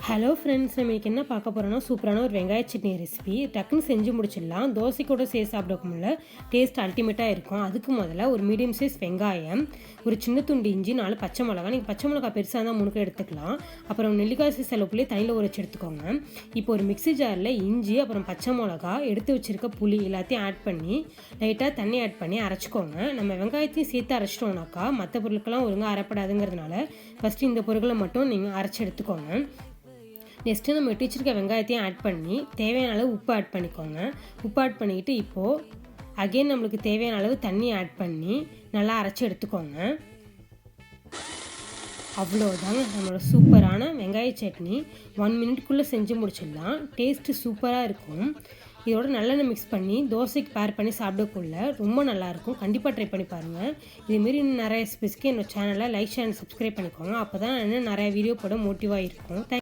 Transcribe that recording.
Hello friends, நம்ம இன்றைக்கி என்ன பார்க்க போகிறோன்னா சூப்பரான ஒரு வெங்காய சட்னி ரெசிபி. டக்குன்னு செஞ்சு முடிச்சிடலாம். தோசை கூட சேர்த்து சாப்பிடக்குள்ள டேஸ்ட் அல்டிமேட்டாக இருக்கும். அதுக்கு முதல்ல ஒரு மீடியம் சைஸ் வெங்காயம், ஒரு சின்ன துண்டு இஞ்சி, 4 பச்சை மிளகா. நீங்கள் பச்சை மிளகா பெருசாக இருந்தால் 3 எடுத்துக்கலாம். அப்புறம் நெல்லிக்காய் சைஸ் அளவுக்குள்ளே தண்ணியில் உரைச்சி எடுத்துக்கோங்க. இப்போ ஒரு மிக்ஸி ஜாரில் இஞ்சி, அப்புறம் பச்சை மிளகா, எடுத்து வச்சுருக்க புளி எல்லாத்தையும் ஆட் பண்ணி லைட்டாக தண்ணி ஆட் பண்ணி அரைச்சிக்கோங்க. நம்ம வெங்காயத்தையும் சேர்த்து அரைச்சிட்டோம்னாக்கா மற்ற பொருட்கள்லாம் ஒழுங்காக அரைப்படாதுங்கிறதுனால ஃபஸ்ட்டு இந்த பொருட்களை மட்டும் நீங்கள் அரைச்சி எடுத்துக்கோங்க. நெக்ஸ்ட்டு நம்ம வெட்டி வச்சிருக்க வெங்காயத்தையும் ஆட் பண்ணி தேவையான அளவு உப்பு ஆட் பண்ணிக்கோங்க. உப்பு ஆட் பண்ணிக்கிட்டு இப்போது அகெயின் நம்மளுக்கு தேவையான அளவு தண்ணி ஆட் பண்ணி நல்லா அரைச்சி எடுத்துக்கோங்க. அவ்வளோதாங்க நம்மளோட சூப்பரான வெங்காய சட்னி. 1 மினிட்குள்ளே செஞ்சு முடிச்சிடலாம். டேஸ்ட்டு சூப்பராக இருக்கும். இதோட நல்லெண்ணெய் மிக்ஸ் பண்ணி தோசைக்கு பேர் பண்ணி சாப்பிடக்குள்ள ரொம்ப நல்லாயிருக்கும். கண்டிப்பாக ட்ரை பண்ணி பாருங்கள். இதுமாரி இன்னும் நிறைய ரெசிபிஸ்க்கு என்னோடய சேனலை லைக், ஷேர், சப்ஸ்கிரைப் பண்ணிக்கோங்க. அப்போ தான் இன்னும் நிறைய வீடியோ போட மோட்டிவாக இருக்கும்.